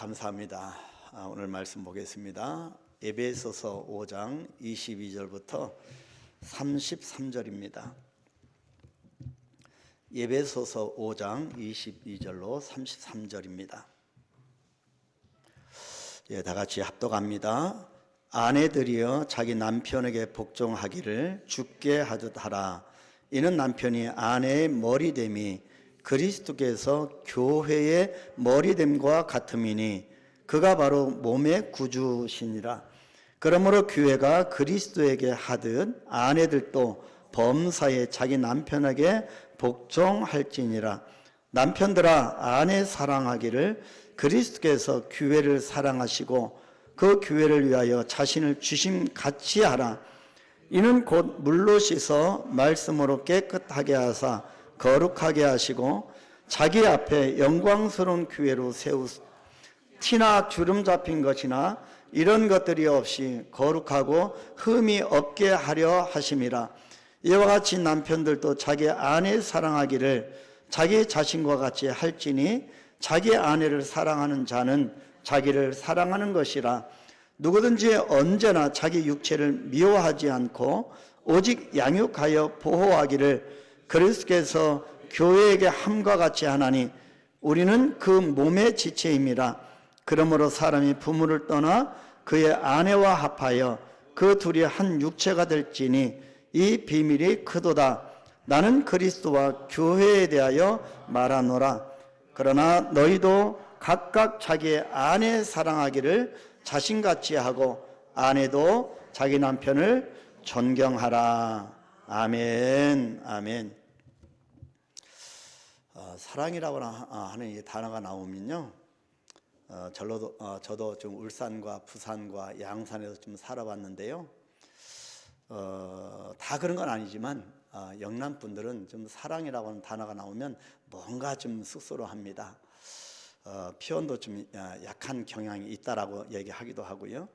감사합니다. 오늘 말씀 보겠습니다. 에베소서 5장 22절부터 33절입니다. 에베소서 5장 22절로 33절입니다. 다 같이 합독합니다. 아내들이여 자기 남편에게 복종하기를 주께 하듯 하라. 이는 남편이 아내의 머리됨이 그리스도께서 교회의 머리됨과 같음이니 그가 바로 몸의 구주시니라. 그러므로 교회가 그리스도에게 하듯 아내들도 범사에 자기 남편에게 복종할지니라. 남편들아 아내 사랑하기를 그리스도께서 교회를 사랑하시고 그 교회를 위하여 자신을 주심같이 하라. 이는 곧 물로 씻어 말씀으로 깨끗하게 하사 거룩하게 하시고 자기 앞에 영광스러운 교회로 세우사 티나 주름 잡힌 것이나 이런 것들이 없이 거룩하고 흠이 없게 하려 하심이라. 이와 같이 남편들도 자기 아내 사랑하기를 자기 자신과 같이 할지니 자기 아내를 사랑하는 자는 자기를 사랑하는 것이라. 누구든지 언제나 자기 육체를 미워하지 않고 오직 양육하여 보호하기를 그리스도께서 교회에게 함과 같이 하나니 우리는 그 몸의 지체임이라. 그러므로 사람이 부모를 떠나 그의 아내와 합하여 그 둘이 한 육체가 될지니 이 비밀이 크도다. 나는 그리스도와 교회에 대하여 말하노라. 그러나 너희도 각각 자기의 아내 사랑하기를 자신같이 하고 아내도 자기 남편을 존경하라. 아멘. 아멘. 사랑이라고 하는 이 단어가 나오면요, 저도 좀 울산과 부산과 양산에서 좀 살아봤는데요, 다 그런 건 아니지만 영남 분들은 좀 사랑이라고 하는 단어가 나오면 뭔가 좀 쑥스러워합니다. 표현도 좀 약한 경향이 있다라고 얘기하기도 하고요.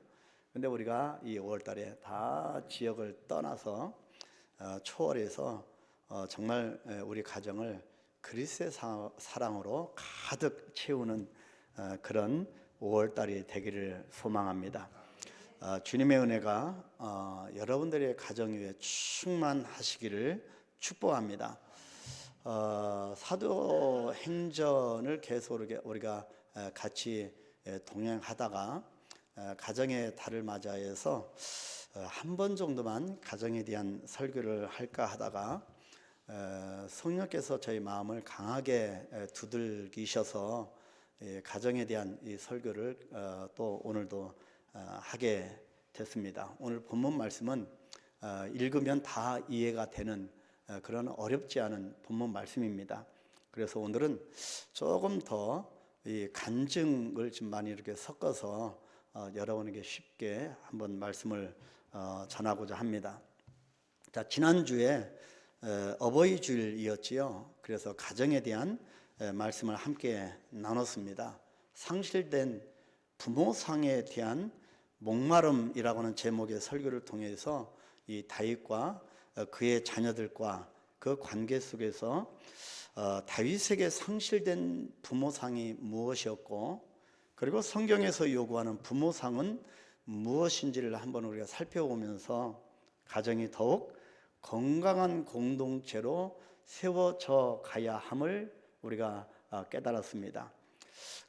근데 우리가 이 5월달에 다 지역을 떠나서 초월해서 정말 우리 가정을 그리스도의 사랑으로 가득 채우는 그런 5월달이 되기를 소망합니다. 주님의 은혜가 여러분들의 가정 위에 충만하시기를 축복합니다. 사도행전을 계속 우리가 같이 동행하다가 가정의 달을 맞이해서 한 번 정도만 가정에 대한 설교를 할까 하다가 성령께서 저희 마음을 강하게 두들기셔서 가정에 대한 이 설교를 또 오늘도 하게 됐습니다. 오늘 본문 말씀은 읽으면 다 이해가 되는 그런 어렵지 않은 본문 말씀입니다. 그래서 오늘은 조금 더 이 간증을 좀 많이 이렇게 섞어서 여러분에게 쉽게 한번 말씀을 전하고자 합니다. 자, 지난주에 어버이 주일이었지요. 그래서 가정에 대한 말씀을 함께 나눴습니다. 상실된 부모상에 대한 목마름이라고 하는 제목의 설교를 통해서 이 다윗과 그의 자녀들과 그 관계 속에서 다윗에게 상실된 부모상이 무엇이었고, 그리고 성경에서 요구하는 부모상은 무엇인지를 한번 우리가 살펴보면서 가정이 더욱 건강한 공동체로 세워져 가야 함을 우리가 깨달았습니다.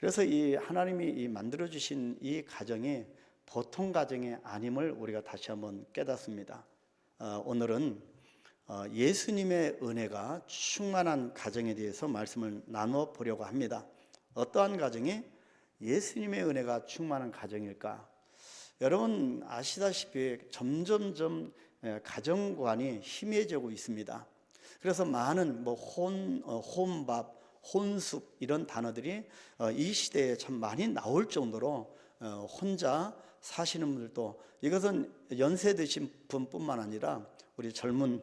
그래서 이 하나님이 만들어 주신 이 가정이 보통 가정이 아님을 우리가 다시 한번 깨닫습니다. 오늘은 예수님의 은혜가 충만한 가정에 대해서 말씀을 나눠 보려고 합니다. 어떠한 가정이 예수님의 은혜가 충만한 가정일까? 여러분 아시다시피 점점점 가정관이 희미해지고 있습니다. 그래서 많은 혼밥, 혼숙 이런 단어들이 이 시대에 참 많이 나올 정도로 혼자 사시는 분들도, 이것은 연세 드신 분뿐만 아니라 우리 젊은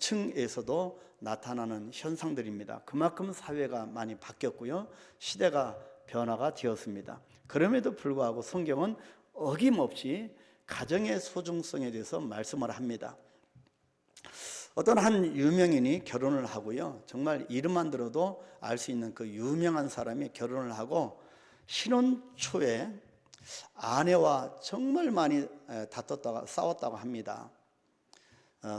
층에서도 나타나는 현상들입니다. 그만큼 사회가 많이 바뀌었고요, 시대가 변화가 되었습니다. 그럼에도 불구하고 성경은 어김없이 가정의 소중성에 대해서 말씀을 합니다. 어떤 한 유명인이 결혼을 하고요, 정말 이름만 들어도 알 수 있는 그 유명한 사람이 결혼을 하고 신혼 초에 아내와 정말 많이 다퉜다가 싸웠다고 합니다.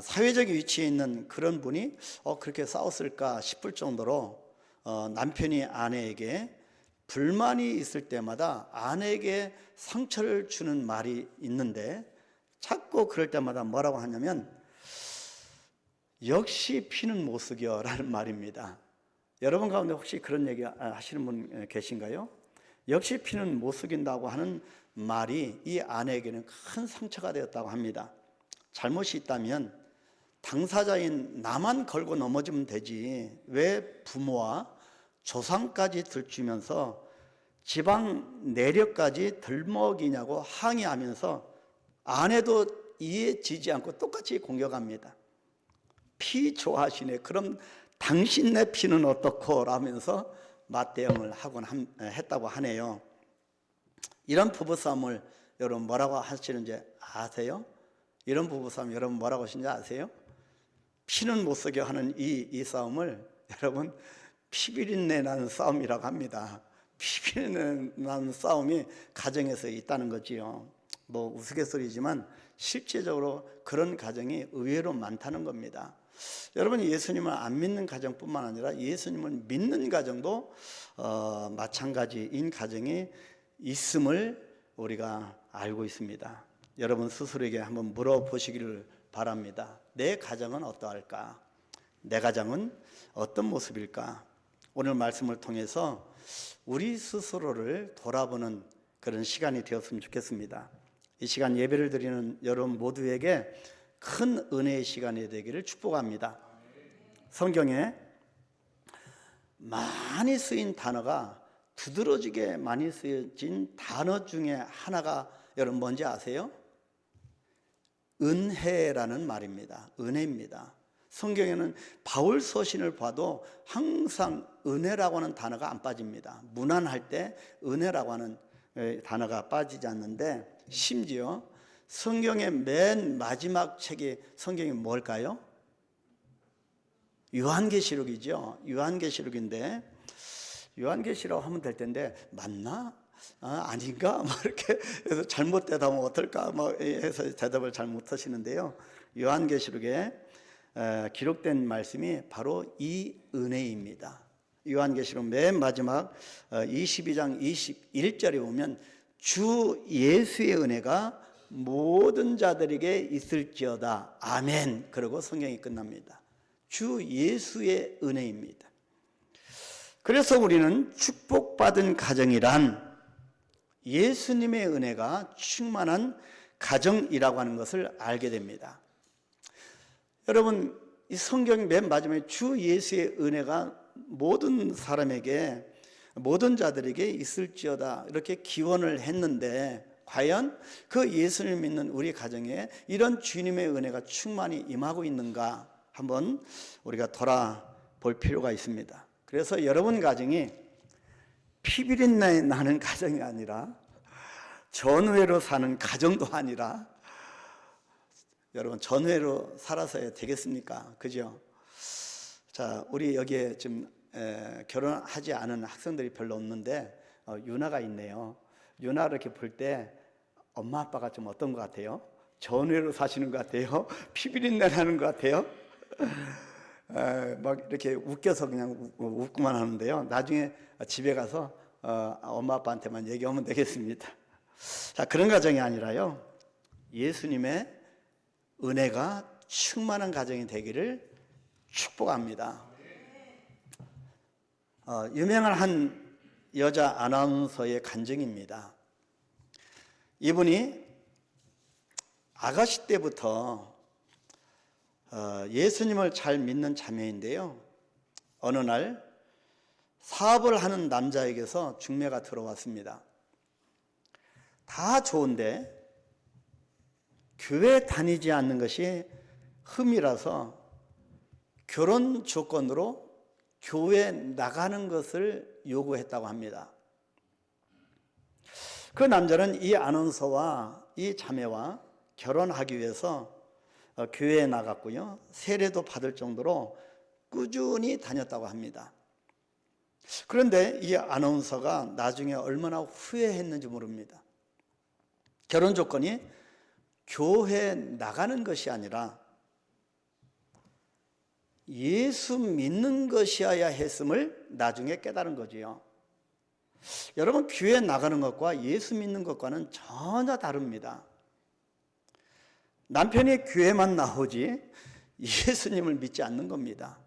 사회적 위치에 있는 그런 분이 그렇게 싸웠을까 싶을 정도로 남편이 아내에게 불만이 있을 때마다 아내에게 상처를 주는 말이 있는데, 자꾸 그럴 때마다 뭐라고 하냐면 역시 피는 못 속여 라는 말입니다. 여러분 가운데 혹시 그런 얘기 하시는 분 계신가요? 역시 피는 못 속인다고 하는 말이 이 아내에게는 큰 상처가 되었다고 합니다. 잘못이 있다면 당사자인 나만 걸고 넘어지면 되지, 왜 부모와 조상까지 들추면서 지방 내력까지 들먹이냐고 항의하면서 아내도 이해지지 않고 똑같이 공격합니다. 피 좋아하시네, 그럼 당신네 피는 어떻고 라면서 맞대응을 하곤 했다고 하네요. 이런 부부싸움을 여러분 뭐라고 하시는지 아세요? 이런 부부싸움 여러분 뭐라고 하시는지 아세요? 피는 못 속여 하는 이 싸움을 여러분 피비린내 나는 싸움이라고 합니다. 피비린내 나는 싸움이 가정에서 있다는 거지요. 뭐 우스갯소리지만 실제적으로 그런 가정이 의외로 많다는 겁니다. 여러분이 예수님을 안 믿는 가정뿐만 아니라 예수님을 믿는 가정도 마찬가지인 가정이 있음을 우리가 알고 있습니다. 여러분 스스로에게 한번 물어보시기를 바랍니다. 내 가정은 어떠할까? 내 가정은 어떤 모습일까? 오늘 말씀을 통해서 우리 스스로를 돌아보는 그런 시간이 되었으면 좋겠습니다. 이 시간 예배를 드리는 여러분 모두에게 큰 은혜의 시간이 되기를 축복합니다. 성경에 많이 쓰인 단어가, 두드러지게 많이 쓰여진 단어 중에 하나가 여러분 뭔지 아세요? 은혜라는 말입니다. 은혜입니다. 성경에는 바울 서신을 봐도 항상 은혜라고 하는 단어가 안 빠집니다. 무난할 때 은혜라고 하는 단어가 빠지지 않는데, 심지어 성경의 맨 마지막 책이 성경이 뭘까요? 요한계시록이죠. 요한계시록인데, 요한계시록 하면 될 텐데 맞나? 아닌가? 뭐 이렇게 해서 잘못 대답하면 어떨까? 뭐 해서 대답을 잘 못하시는데요. 요한계시록에 기록된 말씀이 바로 이 은혜입니다. 요한계시록 맨 마지막 22장 21절에 보면 주 예수의 은혜가 모든 자들에게 있을지어다. 아멘. 그러고 성경이 끝납니다. 주 예수의 은혜입니다. 그래서 우리는 축복받은 가정이란 예수님의 은혜가 충만한 가정이라고 하는 것을 알게 됩니다. 여러분, 이 성경 맨 마지막에 주 예수의 은혜가 모든 사람에게, 모든 자들에게 있을지어다 이렇게 기원을 했는데, 과연 그 예수를 믿는 우리 가정에 이런 주님의 은혜가 충만히 임하고 있는가 한번 우리가 돌아볼 필요가 있습니다. 그래서 여러분 가정이 피비린내 나는 가정이 아니라, 전회로 사는 가정도 아니라, 여러분 전회로 살아서야 되겠습니까? 그죠? 자, 우리 여기에 지금 결혼하지 않은 학생들이 별로 없는데 유나가 있네요. 유나 이렇게 볼 때 엄마 아빠가 좀 어떤 것 같아요? 전회로 사시는 것 같아요? 피비린내 나는 것 같아요? 막 이렇게 웃겨서 그냥 웃고만 하는데요. 나중에 집에 가서 엄마 아빠한테만 얘기하면 되겠습니다. 자, 그런 가정이 아니라요, 예수님의 은혜가 충만한 가정이 되기를 축복합니다. 유명한 한 여자 아나운서의 간증입니다. 이분이 아가씨 때부터 예수님을 잘 믿는 자매인데요, 어느 날 사업을 하는 남자에게서 중매가 들어왔습니다. 다 좋은데 교회 다니지 않는 것이 흠이라서 결혼 조건으로 교회 나가는 것을 요구했다고 합니다. 그 남자는 이 아나운서와 이 자매와 결혼하기 위해서 교회에 나갔고요, 세례도 받을 정도로 꾸준히 다녔다고 합니다. 그런데 이 아나운서가 나중에 얼마나 후회했는지 모릅니다. 결혼 조건이 교회에 나가는 것이 아니라 예수 믿는 것이어야 했음을 나중에 깨달은 거지요. 여러분, 교회에 나가는 것과 예수 믿는 것과는 전혀 다릅니다. 남편이 교회만 나오지 예수님을 믿지 않는 겁니다.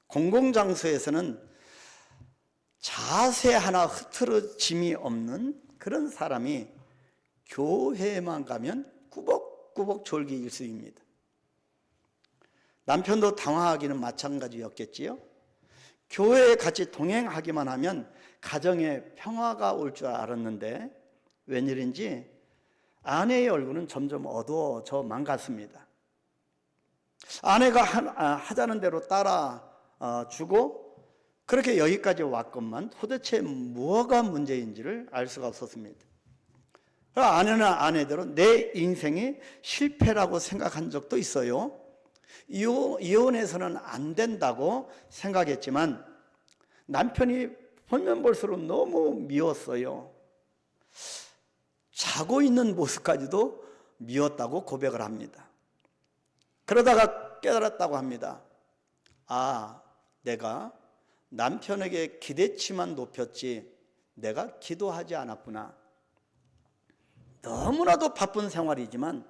공공장소에서는 자세 하나 흐트러짐이 없는 그런 사람이 교회에만 가면 꾸벅꾸벅 졸기 일쑤입니다. 남편도 당황하기는 마찬가지였겠지요. 교회에 같이 동행하기만 하면 가정에 평화가 올 줄 알았는데 웬일인지 아내의 얼굴은 점점 어두워져만 갔습니다. 아내가 하자는 대로 따라주고 그렇게 여기까지 왔건만 도대체 뭐가 문제인지를 알 수가 없었습니다. 아내는 아내대로 내 인생이 실패라고 생각한 적도 있어요. 이혼해서는 안 된다고 생각했지만 남편이 보면 볼수록 너무 미웠어요. 자고 있는 모습까지도 미웠다고 고백을 합니다. 그러다가 깨달았다고 합니다. 아, 내가 남편에게 기대치만 높였지 내가 기도하지 않았구나. 너무나도 바쁜 생활이지만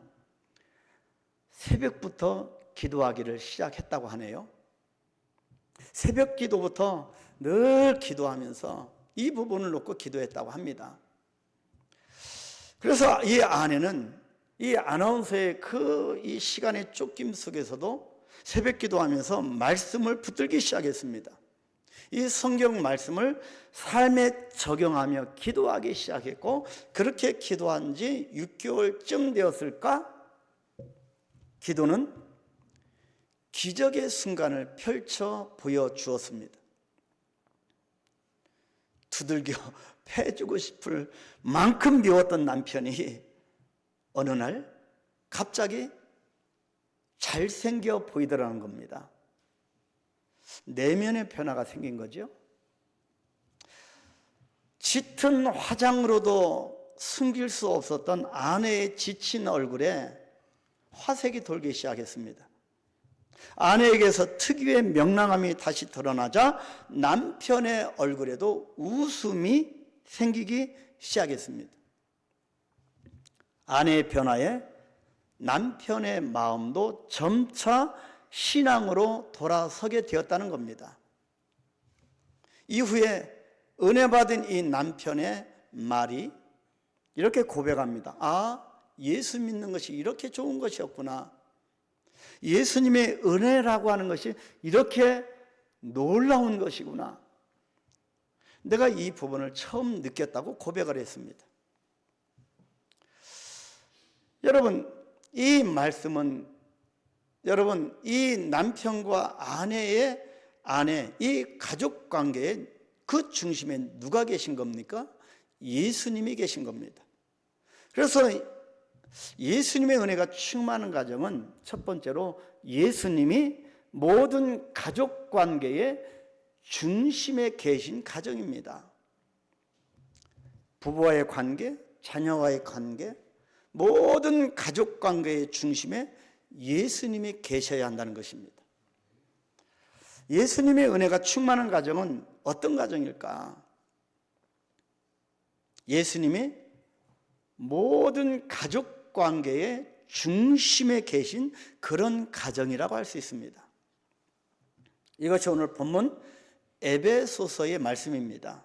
새벽부터 기도하기를 시작했다고 하네요. 새벽 기도부터 늘 기도하면서 이 부분을 놓고 기도했다고 합니다. 그래서 이 아내는 이 아나운서의 이 시간의 쫓김 속에서도 새벽 기도하면서 말씀을 붙들기 시작했습니다. 이 성경 말씀을 삶에 적용하며 기도하기 시작했고 그렇게 기도한 지 6개월쯤 되었을까? 기도는 기적의 순간을 펼쳐 보여주었습니다. 두들겨 패주고 싶을 만큼 미웠던 남편이 어느 날 갑자기 잘생겨 보이더라는 겁니다. 내면의 변화가 생긴 거죠. 짙은 화장으로도 숨길 수 없었던 아내의 지친 얼굴에 화색이 돌기 시작했습니다. 아내에게서 특유의 명랑함이 다시 드러나자 남편의 얼굴에도 웃음이 생기기 시작했습니다. 아내의 변화에 남편의 마음도 점차 신앙으로 돌아서게 되었다는 겁니다. 이후에 은혜 받은 이 남편의 말이 이렇게 고백합니다. 아, 예수 믿는 것이 이렇게 좋은 것이었구나. 예수님의 은혜라고 하는 것이 이렇게 놀라운 것이구나. 내가 이 부분을 처음 느꼈다고 고백을 했습니다. 여러분, 이 말씀은 여러분, 이 남편과 아내, 이 가족 관계의 그 중심에 누가 계신 겁니까? 예수님이 계신 겁니다. 그래서 예수님의 은혜가 충만한 가정은 첫 번째로 예수님이 모든 가족 관계의 중심에 계신 가정입니다. 부부와의 관계, 자녀와의 관계, 모든 가족 관계의 중심에 예수님이 계셔야 한다는 것입니다. 예수님의 은혜가 충만한 가정은 어떤 가정일까? 예수님이 모든 가족 관계의 중심에 계신 그런 가정이라고 할 수 있습니다. 이것이 오늘 본문 에베소서의 말씀입니다.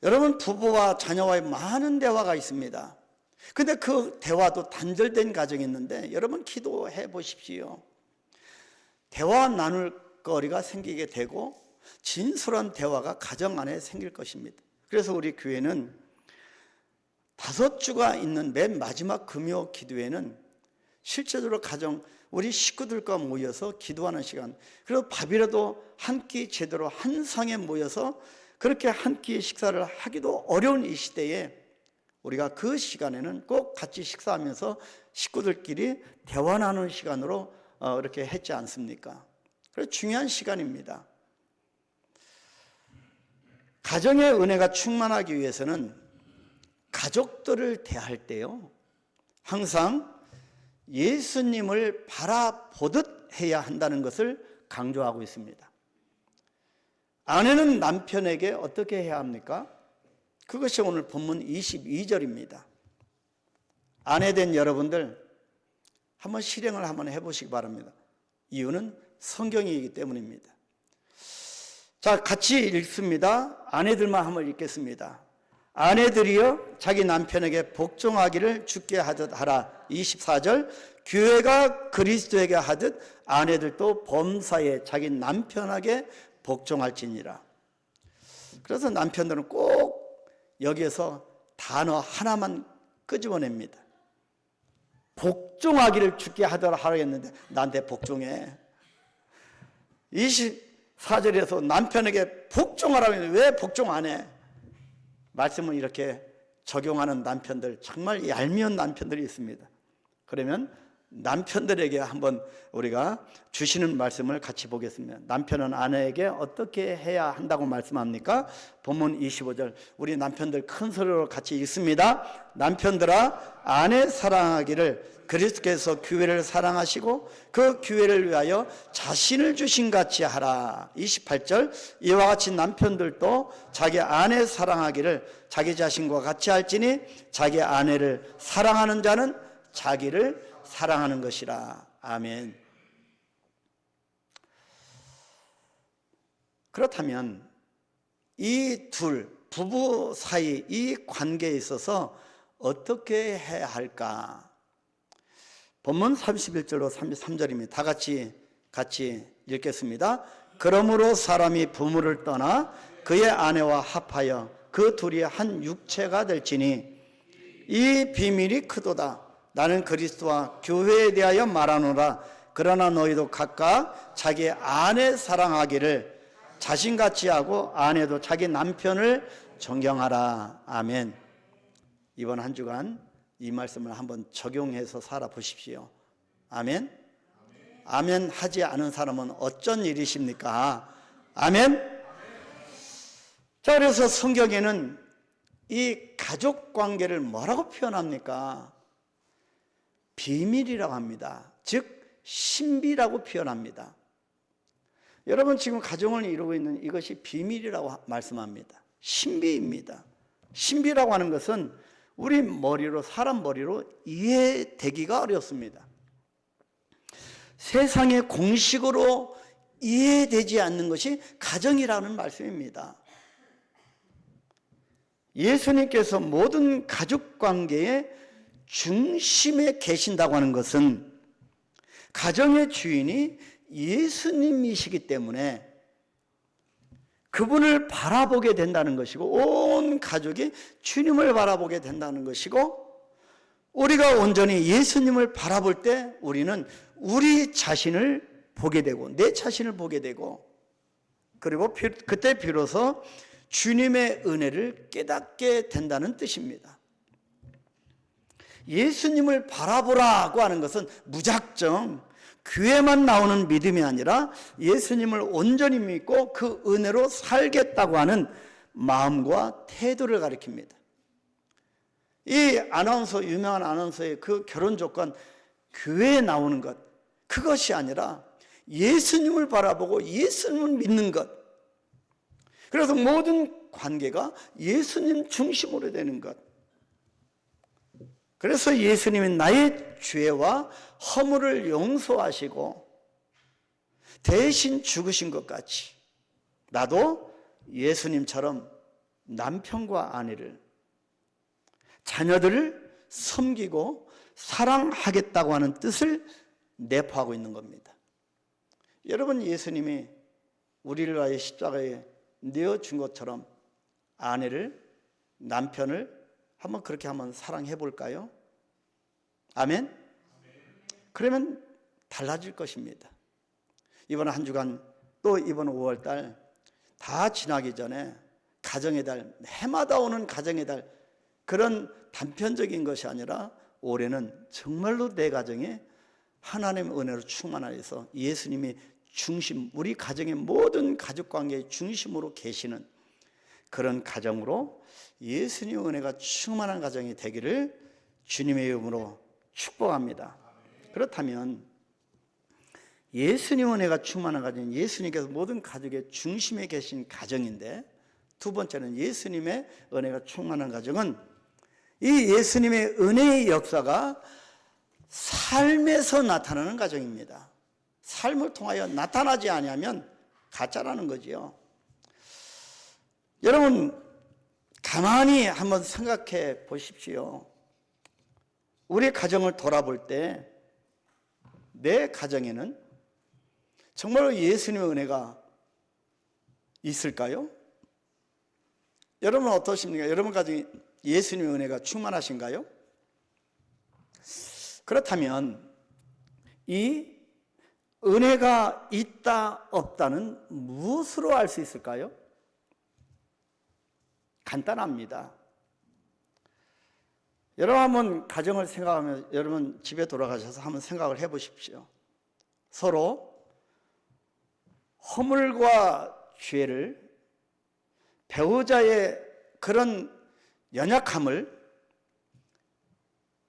여러분, 부부와 자녀와의 많은 대화가 있습니다. 근데 그 대화도 단절된 가정이 있는데 여러분 기도해 보십시오. 대화 나눌 거리가 생기게 되고 진솔한 대화가 가정 안에 생길 것입니다. 그래서 우리 교회는 5주가 있는 맨 마지막 금요 기도회는 실제적으로 가정 우리 식구들과 모여서 기도하는 시간, 그리고 밥이라도 한 끼 제대로 한 상에 모여서 그렇게 한 끼 식사를 하기도 어려운 이 시대에 우리가 그 시간에는 꼭 같이 식사하면서 식구들끼리 대화 나누는 시간으로 이렇게 했지 않습니까? 그래서 중요한 시간입니다. 가정의 은혜가 충만하기 위해서는 가족들을 대할 때요, 항상 예수님을 바라보듯 해야 한다는 것을 강조하고 있습니다. 아내는 남편에게 어떻게 해야 합니까? 그것이 오늘 본문 22절입니다. 아내된 여러분들 한번 실행을 한번 해보시기 바랍니다. 이유는 성경이기 때문입니다. 자, 같이 읽습니다. 아내들만 한번 읽겠습니다. 아내들이여 자기 남편에게 복종하기를 주께 하듯 하라. 24절, 교회가 그리스도에게 하듯 아내들도 범사에 자기 남편에게 복종할지니라. 그래서 남편들은 꼭 여기에서 단어 하나만 끄집어냅니다. 복종하기를 주께 하더라 하라 했는데 나한테 복종해. 24절에서 남편에게 복종하라고 했는데 왜 복종 안 해? 말씀을 이렇게 적용하는 남편들, 정말 얄미운 남편들이 있습니다. 그러면 남편들에게 한번 우리가 주시는 말씀을 같이 보겠습니다. 남편은 아내에게 어떻게 해야 한다고 말씀합니까? 본문 25절, 우리 남편들 큰 소리로 같이 읽습니다. 남편들아, 아내 사랑하기를 그리스도께서 교회를 사랑하시고 그 교회를 위하여 자신을 주신 같이 하라. 28절, 이와 같이 남편들도 자기 아내 사랑하기를 자기 자신과 같이 할지니 자기 아내를 사랑하는 자는 자기를 사랑하는 것이라. 아멘. 그렇다면 이 둘 부부 사이 이 관계에 있어서 어떻게 해야 할까? 본문 31절로 33절입니다. 다 같이 읽겠습니다. 그러므로 사람이 부모를 떠나 그의 아내와 합하여 그 둘이 한 육체가 될지니 이 비밀이 크도다. 나는 그리스도와 교회에 대하여 말하노라. 그러나 너희도 각각 자기 아내 사랑하기를 자신같이 하고 아내도 자기 남편을 존경하라. 아멘. 이번 한 주간 이 말씀을 한번 적용해서 살아보십시오. 아멘. 아멘 하지 않은 사람은 어쩐 일이십니까? 아멘. 자, 그래서 성경에는 이 가족 관계를 뭐라고 표현합니까? 비밀이라고 합니다. 즉 신비라고 표현합니다. 여러분, 지금 가정을 이루고 있는 이것이 비밀이라고 말씀합니다. 신비입니다. 신비라고 하는 것은 우리 머리로, 사람 머리로 이해되기가 어렵습니다. 세상의 공식으로 이해되지 않는 것이 가정이라는 말씀입니다. 예수님께서 모든 가족 관계의 중심에 계신다고 하는 것은 가정의 주인이 예수님이시기 때문에 그분을 바라보게 된다는 것이고 온 가족이 주님을 바라보게 된다는 것이고, 우리가 온전히 예수님을 바라볼 때 우리는 우리 자신을 보게 되고 내 자신을 보게 되고, 그리고 그때 비로소 주님의 은혜를 깨닫게 된다는 뜻입니다. 예수님을 바라보라고 하는 것은 무작정 교회만 나오는 믿음이 아니라 예수님을 온전히 믿고 그 은혜로 살겠다고 하는 마음과 태도를 가리킵니다. 이 아나운서, 유명한 아나운서의 그 결혼 조건, 교회에 나오는 것, 그것이 아니라 예수님을 바라보고 예수님을 믿는 것. 그래서 모든 관계가 예수님 중심으로 되는 것. 그래서 예수님이 나의 죄와 허물을 용서하시고 대신 죽으신 것 같이 나도 예수님처럼 남편과 아내를, 자녀들을 섬기고 사랑하겠다고 하는 뜻을 내포하고 있는 겁니다. 여러분, 예수님이 우리를 위하여 십자가에 내어준 것처럼 아내를, 남편을 한번 그렇게 한번 사랑해 볼까요? 아멘? 그러면 달라질 것입니다. 이번 한 주간, 또 이번 5월달 다 지나기 전에 가정의 달, 해마다 오는 가정의 달, 그런 단편적인 것이 아니라 올해는 정말로 내 가정에 하나님의 은혜로 충만하여서 예수님이 중심, 우리 가정의 모든 가족관계의 중심으로 계시는 그런 가정으로 예수님의 은혜가 충만한 가정이 되기를 주님의 이름으로 축복합니다. 그렇다면 예수님 은혜가 충만한 가정, 예수님께서 모든 가족의 중심에 계신 가정인데, 두 번째는 예수님의 은혜가 충만한 가정은 이 예수님의 은혜의 역사가 삶에서 나타나는 가정입니다. 삶을 통하여 나타나지 아니하면 가짜라는 거지요. 여러분 가만히 한번 생각해 보십시오. 우리 가정을 돌아볼 때 내 가정에는 정말로 예수님의 은혜가 있을까요? 여러분 어떠십니까? 여러분 가정이 예수님의 은혜가 충만하신가요? 그렇다면 이 은혜가 있다 없다는 무엇으로 알 수 있을까요? 간단합니다. 여러분 한번 가정을 생각하면, 여러분 집에 돌아가셔서 한번 생각을 해 보십시오. 서로 허물과 죄를, 배우자의 그런 연약함을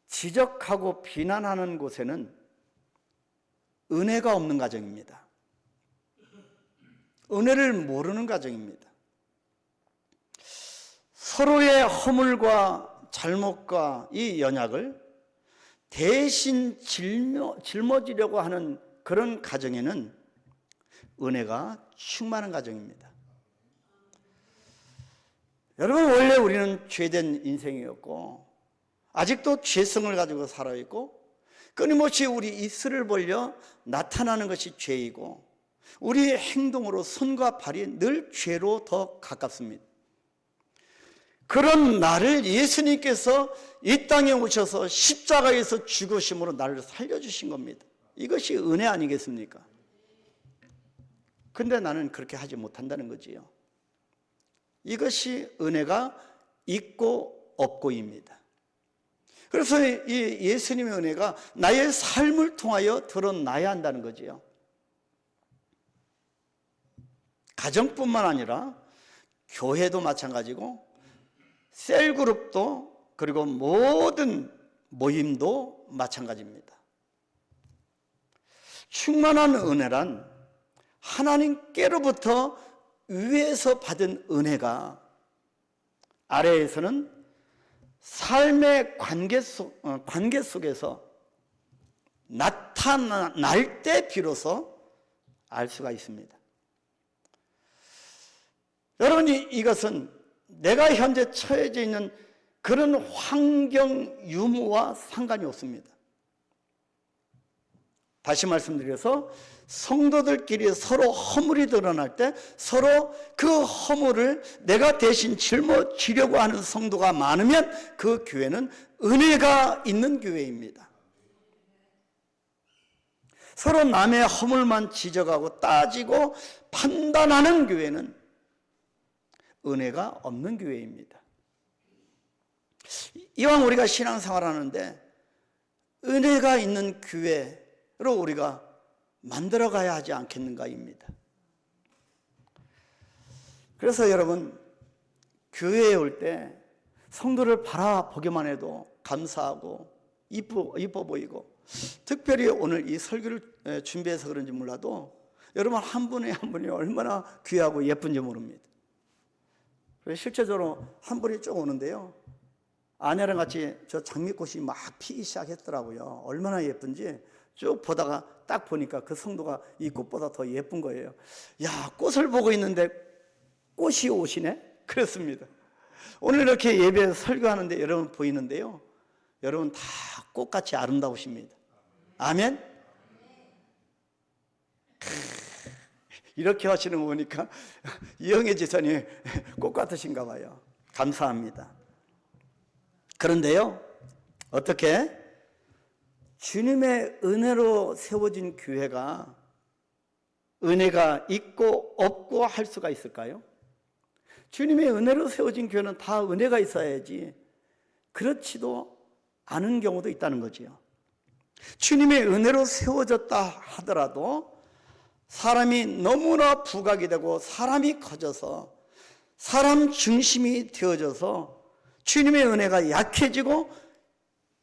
지적하고 비난하는 곳에는 은혜가 없는 가정입니다. 은혜를 모르는 가정입니다. 서로의 허물과 잘못과 이 연약을 대신 짊어지려고 하는 그런 가정에는 은혜가 충만한 가정입니다. 여러분 원래 우리는 죄된 인생이었고 아직도 죄성을 가지고 살아있고 끊임없이 우리 입술을 벌려 나타나는 것이 죄이고 우리의 행동으로 손과 발이 늘 죄로 더 가깝습니다. 그런 나를 예수님께서 이 땅에 오셔서 십자가에서 죽으심으로 나를 살려주신 겁니다. 이것이 은혜 아니겠습니까? 근데 나는 그렇게 하지 못한다는 거지요. 이것이 은혜가 있고 없고입니다. 그래서 이 예수님의 은혜가 나의 삶을 통하여 드러나야 한다는 거지요. 가정뿐만 아니라 교회도 마찬가지고 셀그룹도 그리고 모든 모임도 마찬가지입니다. 충만한 은혜란 하나님께로부터 위에서 받은 은혜가 아래에서는 삶의 관계 속에서 나타날 때 비로소 알 수가 있습니다. 여러분이 이것은 내가 현재 처해져 있는 그런 환경 유무와 상관이 없습니다. 다시 말씀드려서 성도들끼리 서로 허물이 드러날 때 서로 그 허물을 내가 대신 짊어지려고 하는 성도가 많으면 그 교회는 은혜가 있는 교회입니다. 서로 남의 허물만 지적하고 따지고 판단하는 교회는 은혜가 없는 교회입니다. 이왕 우리가 신앙생활을 하는데 은혜가 있는 교회로 우리가 만들어가야 하지 않겠는가입니다. 그래서 여러분 교회에 올 때 성도를 바라보기만 해도 감사하고 이뻐 보이고, 특별히 오늘 이 설교를 준비해서 그런지 몰라도 여러분 한 분이 한 분이 얼마나 귀하고 예쁜지 모릅니다. 실제적으로 한 분이 쭉 오는데요, 아내랑 같이 저 장미꽃이 막 피기 시작했더라고요. 얼마나 예쁜지 쭉 보다가 딱 보니까 그 성도가 이 꽃보다 더 예쁜 거예요. 야, 꽃을 보고 있는데 꽃이 오시네? 그렇습니다. 오늘 이렇게 예배 설교하는데 여러분 보이는데요, 여러분 다 꽃같이 아름다우십니다. 아멘? 이렇게 하시는 거 보니까 이영애 지사님 꽃 같으신가 봐요. 감사합니다. 그런데요, 어떻게 주님의 은혜로 세워진 교회가 은혜가 있고 없고 할 수가 있을까요? 주님의 은혜로 세워진 교회는 다 은혜가 있어야지 그렇지도 않은 경우도 있다는 거지요. 주님의 은혜로 세워졌다 하더라도 사람이 너무나 부각이 되고 사람이 커져서 사람 중심이 되어져서 주님의 은혜가 약해지고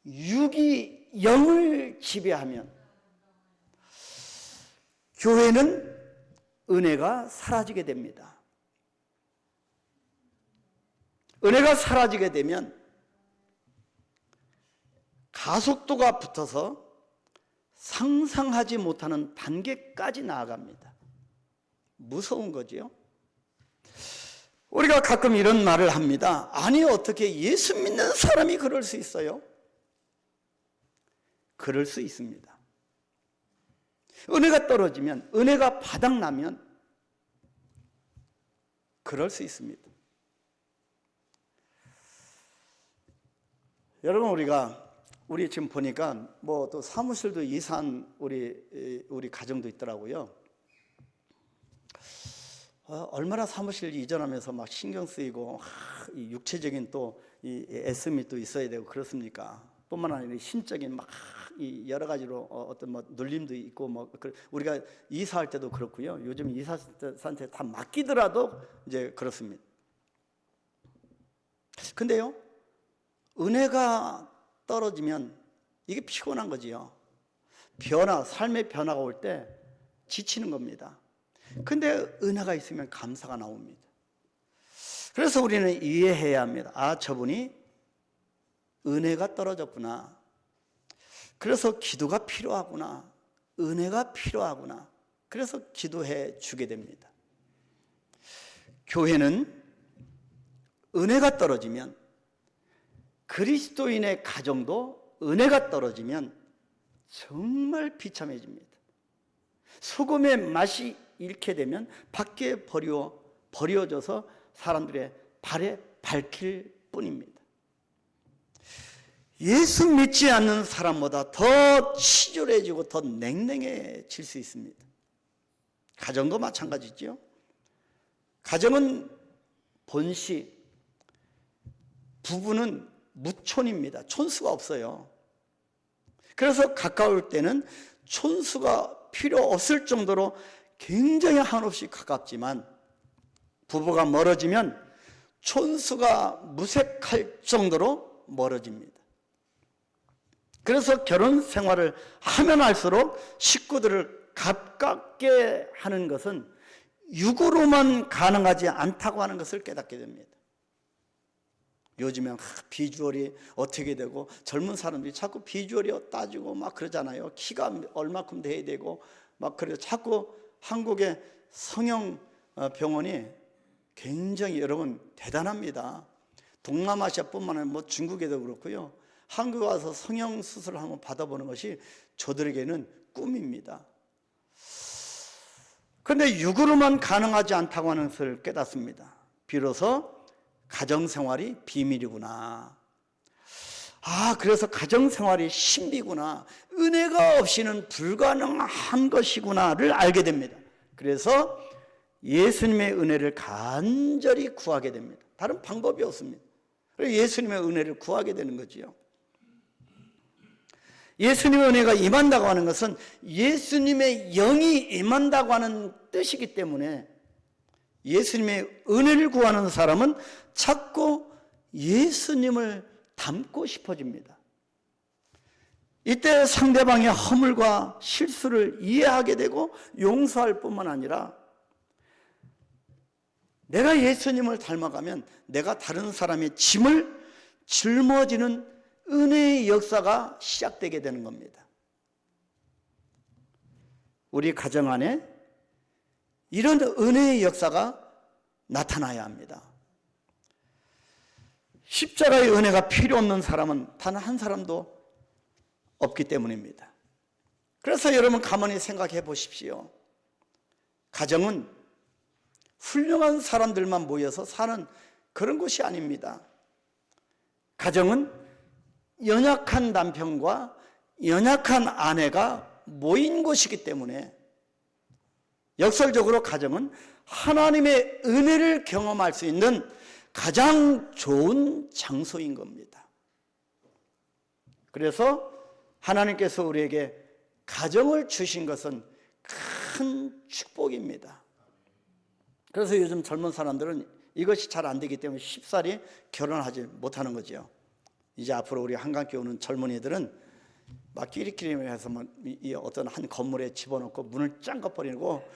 육이 영을 지배하면 교회는 은혜가 사라지게 됩니다. 은혜가 사라지게 되면 가속도가 붙어서 상상하지 못하는 단계까지 나아갑니다. 무서운 거지요. 우리가 가끔 이런 말을 합니다. 아니, 어떻게 예수 믿는 사람이 그럴 수 있어요? 그럴 수 있습니다. 은혜가 떨어지면, 은혜가 바닥나면 그럴 수 있습니다. 여러분, 우리 지금 보니까 뭐 또 사무실도 이사한 우리 가정도 있더라고요. 얼마나 사무실 이전하면서 막 신경 쓰이고 이 육체적인 또 이 애씀이 또 있어야 되고 그렇습니까? 뿐만 아니라 신적인 막 이 여러 가지로 어떤 뭐 눌림도 있고 뭐 우리가 이사할 때도 그렇고요. 요즘 이사한테 다 맡기더라도 이제 그렇습니다. 근데요, 은혜가 떨어지면 이게 피곤한 거지요. 삶의 변화가 올 때 지치는 겁니다. 근데 은혜가 있으면 감사가 나옵니다. 그래서 우리는 이해해야 합니다. 아, 저분이 은혜가 떨어졌구나. 그래서 기도가 필요하구나. 은혜가 필요하구나. 그래서 기도해 주게 됩니다. 교회는 은혜가 떨어지면, 그리스도인의 가정도 은혜가 떨어지면 정말 비참해집니다. 소금의 맛이 잃게 되면 밖에 버려져서 사람들의 발에 밟힐 뿐입니다. 예수 믿지 않는 사람보다 더 치졸해지고 더 냉랭해질 수 있습니다. 가정도 마찬가지죠. 가정은 본시, 부부는 무촌입니다. 촌수가 없어요. 그래서 가까울 때는 촌수가 필요 없을 정도로 굉장히 한없이 가깝지만, 부부가 멀어지면 촌수가 무색할 정도로 멀어집니다. 그래서 결혼 생활을 하면 할수록 식구들을 가깝게 하는 것은 육으로만 가능하지 않다고 하는 것을 깨닫게 됩니다. 요즘엔 비주얼이 어떻게 되고, 젊은 사람들이 자꾸 비주얼이 따지고 막 그러잖아요. 키가 얼마큼 돼야 되고 막 그래요. 자꾸 한국의 성형 병원이 굉장히 여러분 대단합니다. 동남아시아뿐만 아니라 뭐 중국에도 그렇고요. 한국에 와서 성형 수술을 한번 받아보는 것이 저들에게는 꿈입니다. 그런데 육으로만 가능하지 않다고 하는 것을 깨닫습니다. 비로소 가정생활이 비밀이구나. 아, 그래서 가정생활이 신비구나. 은혜가 없이는 불가능한 것이구나를 알게 됩니다. 그래서 예수님의 은혜를 간절히 구하게 됩니다. 다른 방법이 없습니다. 예수님의 은혜를 구하게 되는 거지요. 예수님의 은혜가 임한다고 하는 것은 예수님의 영이 임한다고 하는 뜻이기 때문에 예수님의 은혜를 구하는 사람은 자꾸 예수님을 닮고 싶어집니다. 이때 상대방의 허물과 실수를 이해하게 되고 용서할 뿐만 아니라 내가 예수님을 닮아가면 내가 다른 사람의 짐을 짊어지는 은혜의 역사가 시작되게 되는 겁니다. 우리 가정 안에 이런 은혜의 역사가 나타나야 합니다. 십자가의 은혜가 필요 없는 사람은 단 한 사람도 없기 때문입니다. 그래서 여러분 가만히 생각해 보십시오. 가정은 훌륭한 사람들만 모여서 사는 그런 곳이 아닙니다. 가정은 연약한 남편과 연약한 아내가 모인 곳이기 때문에 역설적으로 가정은 하나님의 은혜를 경험할 수 있는 가장 좋은 장소인 겁니다. 그래서 하나님께서 우리에게 가정을 주신 것은 큰 축복입니다. 그래서 요즘 젊은 사람들은 이것이 잘 안 되기 때문에 쉽사리 결혼하지 못하는 거죠. 이제 앞으로 우리 한강교회 오는 젊은이들은 막 끼리끼리 해서 이 어떤 한 건물에 집어넣고 문을 짱 꺼버리고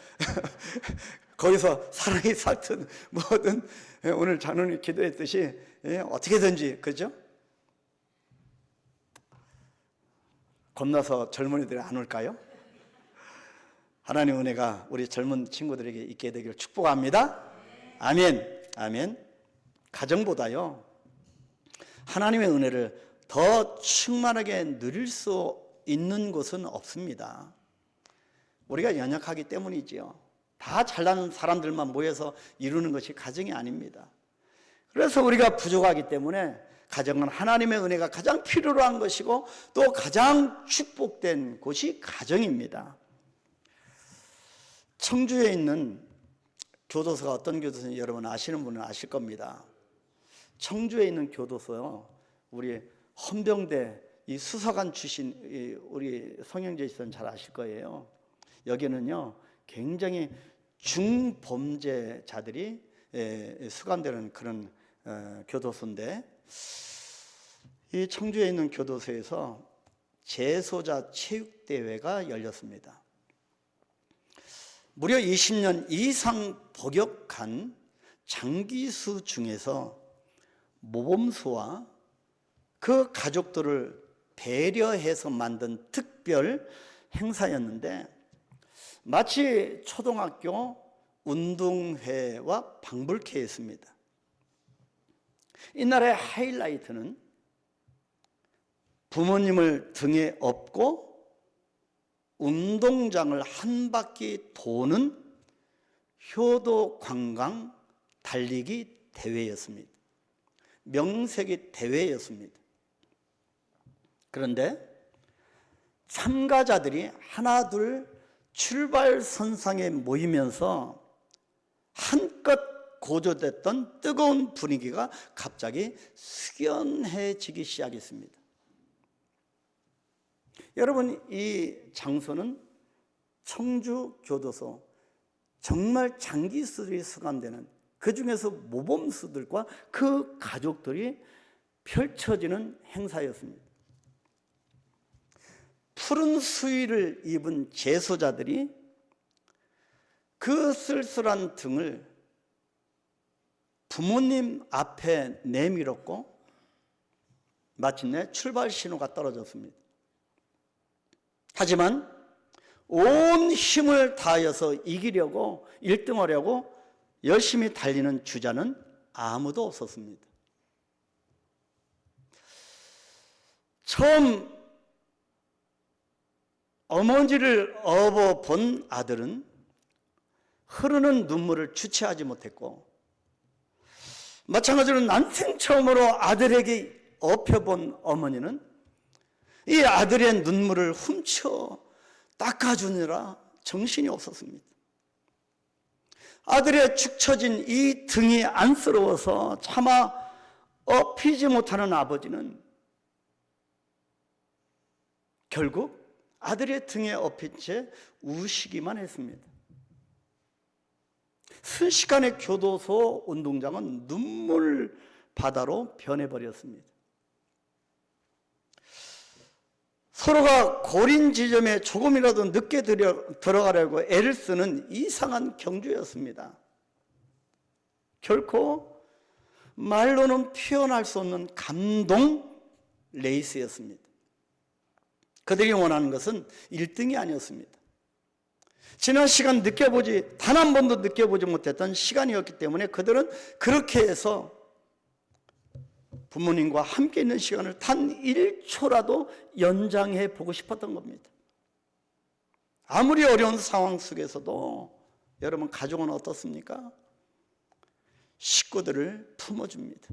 거기서 사랑이 살든 뭐든 오늘 장로님 기도했듯이 어떻게든지, 그죠? 겁나서 젊은이들이 안 올까요? 하나님의 은혜가 우리 젊은 친구들에게 있게 되기를 축복합니다. 아멘. 아멘. 가정보다요, 하나님의 은혜를 더 충만하게 누릴 수 있는 곳은 없습니다. 우리가 연약하기 때문이지요. 다 잘난 사람들만 모여서 이루는 것이 가정이 아닙니다. 그래서 우리가 부족하기 때문에 가정은 하나님의 은혜가 가장 필요로 한 것이고 또 가장 축복된 곳이 가정입니다. 청주에 있는 교도소가 어떤 교도소인지 여러분 아시는 분은 아실 겁니다. 청주에 있는 교도소요, 우리 헌병대 이 수사관 출신 우리 성영재 씨는 잘 아실 거예요. 여기는요 굉장히 중범죄자들이 수감되는 그런 교도소인데, 이 청주에 있는 교도소에서 재소자 체육대회가 열렸습니다. 무려 20년 이상 복역한 장기수 중에서 모범수와 그 가족들을 배려해서 만든 특별 행사였는데, 마치 초등학교 운동회와 방불케였습니다. 이날의 하이라이트는 부모님을 등에 업고 운동장을 한 바퀴 도는 효도 관광 달리기 대회였습니다. 명색이 대회였습니다. 그런데 참가자들이 하나둘 출발선상에 모이면서 한껏 고조됐던 뜨거운 분위기가 갑자기 숙연해지기 시작했습니다. 여러분, 이 장소는 청주교도소, 정말 장기수들이 수감되는, 그 중에서 모범수들과 그 가족들이 펼쳐지는 행사였습니다. 푸른 수의를 입은 재소자들이 그 쓸쓸한 등을 부모님 앞에 내밀었고 마침내 출발 신호가 떨어졌습니다. 하지만 온 힘을 다하여서 이기려고 1등하려고 열심히 달리는 주자는 아무도 없었습니다. 처음 어머니를 업어본 아들은 흐르는 눈물을 주체하지 못했고, 마찬가지로 난생 처음으로 아들에게 업혀본 어머니는 이 아들의 눈물을 훔쳐 닦아주느라 정신이 없었습니다. 아들의 축 처진 이 등이 안쓰러워서 차마 업히지 못하는 아버지는 결국 아들의 등에 업힌 채 우시기만 했습니다. 순식간에 교도소 운동장은 눈물 바다로 변해버렸습니다. 서로가 고린 지점에 조금이라도 늦게 들어가려고 애를 쓰는 이상한 경주였습니다. 결코 말로는 표현할 수 없는 감동 레이스였습니다. 그들이 원하는 것은 1등이 아니었습니다. 지난 시간 단 한 번도 느껴보지 못했던 시간이었기 때문에 그들은 그렇게 해서 부모님과 함께 있는 시간을 단 1초라도 연장해 보고 싶었던 겁니다. 아무리 어려운 상황 속에서도 여러분, 가족은 어떻습니까? 식구들을 품어줍니다.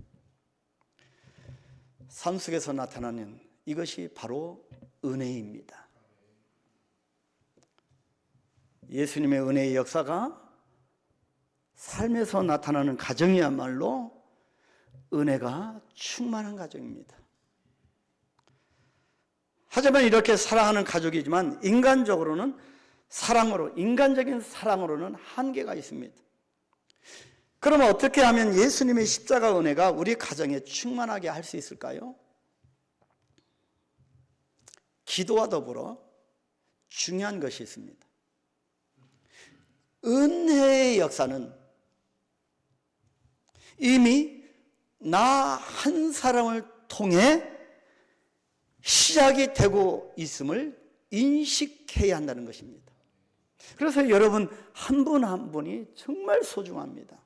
삶 속에서 나타나는 이것이 바로 은혜입니다. 예수님의 은혜의 역사가 삶에서 나타나는 가정이야말로 은혜가 충만한 가정입니다. 하지만 이렇게 사랑하는 가족이지만 인간적인 사랑으로는 한계가 있습니다. 그러면 어떻게 하면 예수님의 십자가 은혜가 우리 가정에 충만하게 할 수 있을까요? 기도와 더불어 중요한 것이 있습니다. 은혜의 역사는 이미 나 한 사람을 통해 시작이 되고 있음을 인식해야 한다는 것입니다. 그래서 여러분 한 분 한 분이 정말 소중합니다.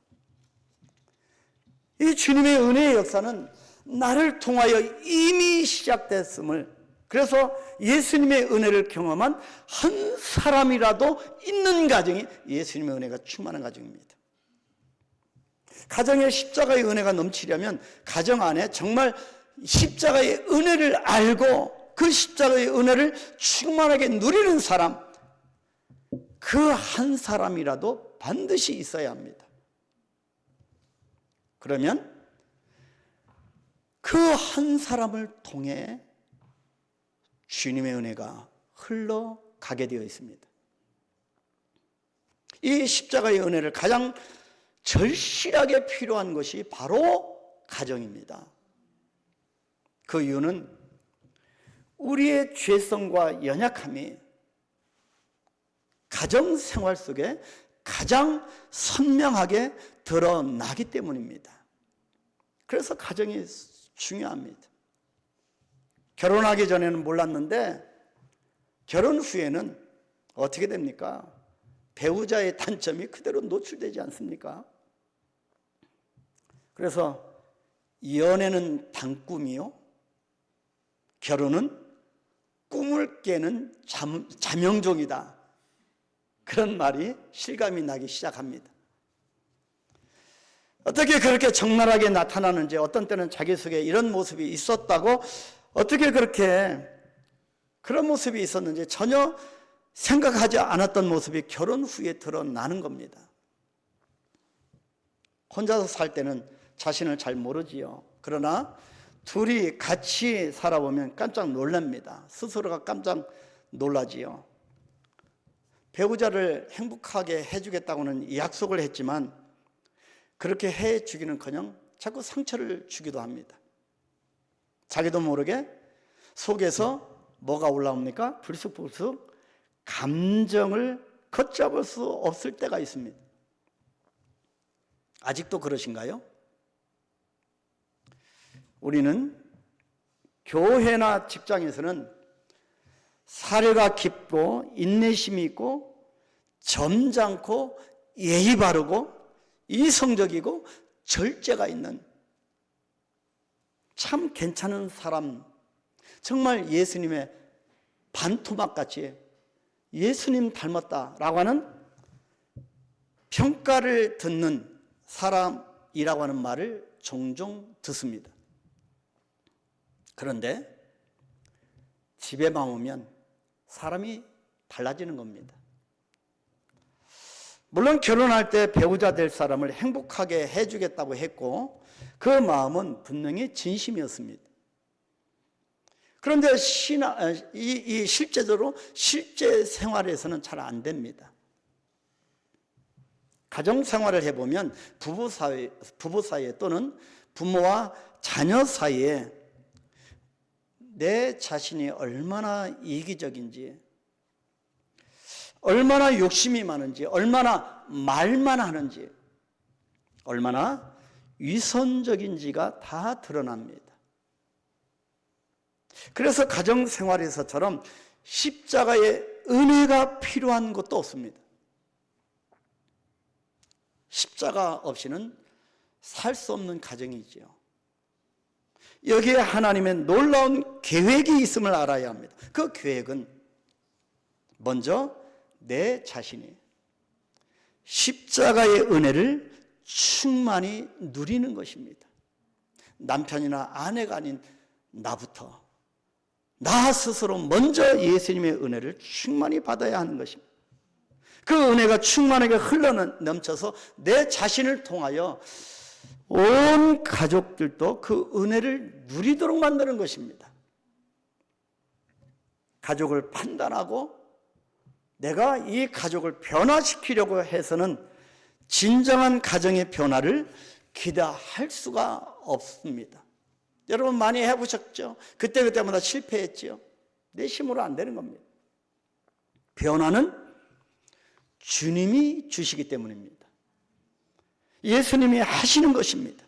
이 주님의 은혜의 역사는 나를 통하여 이미 시작됐음을, 그래서 예수님의 은혜를 경험한 한 사람이라도 있는 가정이 예수님의 은혜가 충만한 가정입니다. 가정에 십자가의 은혜가 넘치려면 가정 안에 정말 십자가의 은혜를 알고 그 십자가의 은혜를 충만하게 누리는 사람, 그 한 사람이라도 반드시 있어야 합니다. 그러면 그 한 사람을 통해 주님의 은혜가 흘러가게 되어 있습니다. 이 십자가의 은혜를 가장 절실하게 필요한 것이 바로 가정입니다. 그 이유는 우리의 죄성과 연약함이 가정 생활 속에 가장 선명하게 드러나기 때문입니다. 그래서 가정이 중요합니다. 결혼하기 전에는 몰랐는데 결혼 후에는 어떻게 됩니까? 배우자의 단점이 그대로 노출되지 않습니까? 그래서 연애는 단꿈이요, 결혼은 꿈을 깨는 자명종이다, 그런 말이 실감이 나기 시작합니다. 어떻게 그렇게 적나라하게 나타나는지, 어떤 때는 자기 속에 이런 모습이 있었다고, 어떻게 그렇게 그런 모습이 있었는지 전혀 생각하지 않았던 모습이 결혼 후에 드러나는 겁니다. 혼자서 살 때는 자신을 잘 모르지요. 그러나 둘이 같이 살아보면 깜짝 놀랍니다. 스스로가 깜짝 놀라지요. 배우자를 행복하게 해주겠다고는 약속을 했지만 그렇게 해주기는커녕 자꾸 상처를 주기도 합니다. 자기도 모르게 속에서 뭐가 올라옵니까? 불쑥불쑥 감정을 걷잡을 수 없을 때가 있습니다. 아직도 그러신가요? 우리는 교회나 직장에서는 사려가 깊고 인내심이 있고 점잖고 예의 바르고 이성적이고 절제가 있는 참 괜찮은 사람, 정말 예수님의 반토막같이 예수님 닮았다라고 하는 평가를 듣는 사람이라고 하는 말을 종종 듣습니다. 그런데 집에만 오면 사람이 달라지는 겁니다. 물론 결혼할 때 배우자 될 사람을 행복하게 해주겠다고 했고 그 마음은 분명히 진심이었습니다. 그런데 실제적으로 실제 생활에서는 잘 안 됩니다. 가정 생활을 해보면 부부 사이에 또는 부모와 자녀 사이에 내 자신이 얼마나 이기적인지, 얼마나 욕심이 많은지, 얼마나 말만 하는지, 얼마나 위선적인지가 다 드러납니다. 그래서 가정생활에서처럼 십자가의 은혜가 필요한 것도 없습니다. 십자가 없이는 살 수 없는 가정이지요. 여기에 하나님의 놀라운 계획이 있음을 알아야 합니다. 그 계획은 먼저 내 자신이 십자가의 은혜를 충만히 누리는 것입니다. 남편이나 아내가 아닌 나부터, 나 스스로 먼저 예수님의 은혜를 충만히 받아야 하는 것입니다. 그 은혜가 충만하게 흘러넘쳐서 내 자신을 통하여 온 가족들도 그 은혜를 누리도록 만드는 것입니다. 가족을 판단하고 내가 이 가족을 변화시키려고 해서는 진정한 가정의 변화를 기대할 수가 없습니다. 여러분 많이 해보셨죠? 그때마다 실패했죠? 내 힘으로 안 되는 겁니다. 변화는 주님이 주시기 때문입니다. 예수님이 하시는 것입니다.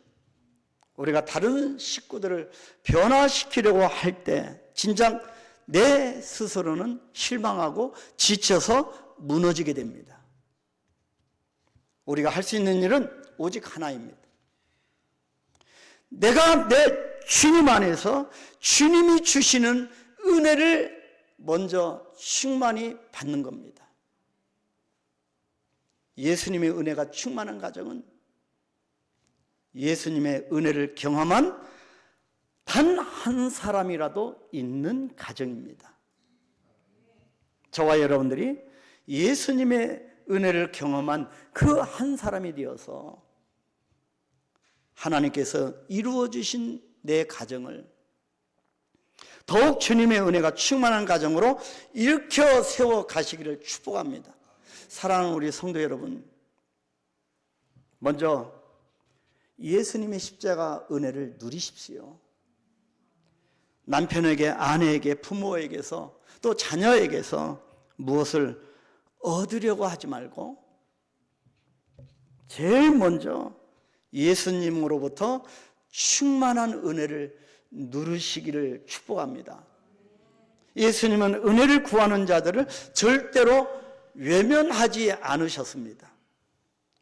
우리가 다른 식구들을 변화시키려고 할 때 진작 내 스스로는 실망하고 지쳐서 무너지게 됩니다. 우리가 할 수 있는 일은 오직 하나입니다. 내가 내 주님 안에서 주님이 주시는 은혜를 먼저 충만히 받는 겁니다. 예수님의 은혜가 충만한 가정은 예수님의 은혜를 경험한 단 한 사람이라도 있는 가정입니다. 저와 여러분들이 예수님의 은혜를 경험한 그 한 사람이 되어서 하나님께서 이루어 주신 내 가정을 더욱 주님의 은혜가 충만한 가정으로 일으켜 세워 가시기를 축복합니다. 사랑하는 우리 성도 여러분, 먼저 예수님의 십자가 은혜를 누리십시오. 남편에게, 아내에게, 부모에게서 또 자녀에게서 무엇을 얻으려고 하지 말고 제일 먼저 예수님으로부터 충만한 은혜를 누리시기를 축복합니다. 예수님은 은혜를 구하는 자들을 절대로 외면하지 않으셨습니다.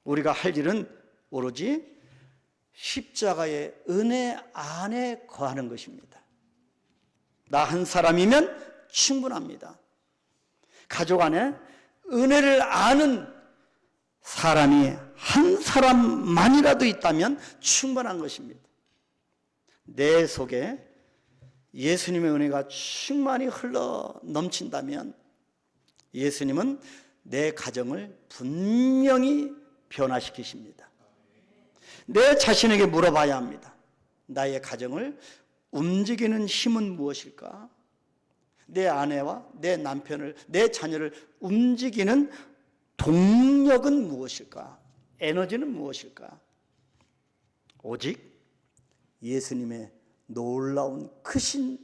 우리가 할 일은 오로지 십자가의 은혜 안에 거하는 것입니다. 나 한 사람이면 충분합니다. 가족 안에 은혜를 아는 사람이 한 사람만이라도 있다면 충분한 것입니다. 내 속에 예수님의 은혜가 충만히 흘러 넘친다면 예수님은 내 가정을 분명히 변화시키십니다. 내 자신에게 물어봐야 합니다. 나의 가정을 움직이는 힘은 무엇일까? 내 아내와 내 남편을, 내 자녀를 움직이는 동력은 무엇일까? 에너지는 무엇일까? 오직 예수님의 놀라운 크신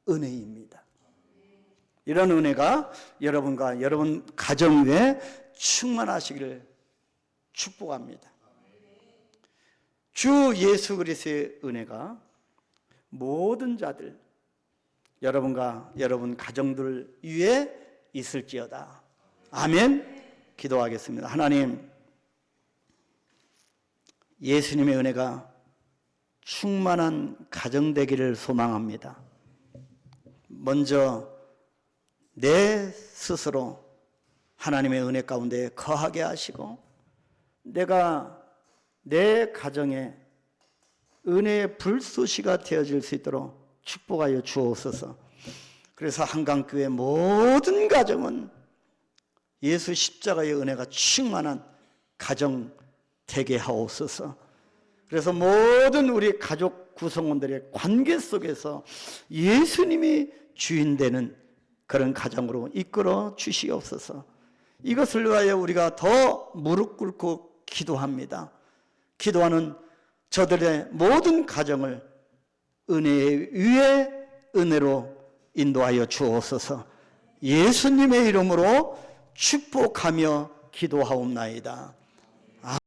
은혜입니다. 이런 은혜가 여러분과 여러분 가정 위에 충만하시기를 축복합니다. 주 예수 그리스도의 은혜가 모든 자들, 여러분과 여러분 가정들 위에 있을지어다. 아멘. 기도하겠습니다. 하나님, 예수님의 은혜가 충만한 가정 되기를 소망합니다. 먼저 내 스스로 하나님의 은혜 가운데 거하게 하시고 내가 내 가정에 은혜의 불쏘시가 되어질 수 있도록 축복하여 주옵소서. 그래서 한강교회 모든 가정은 예수 십자가의 은혜가 충만한 가정 되게 하옵소서. 그래서 모든 우리 가족 구성원들의 관계 속에서 예수님이 주인 되는 그런 가정으로 이끌어 주시옵소서. 이것을 위하여 우리가 더 무릎 꿇고 기도합니다. 기도하는 저들의 모든 가정을 은혜 위에 은혜로 인도하여 주옵소서. 예수님의 이름으로 축복하며 기도하옵나이다.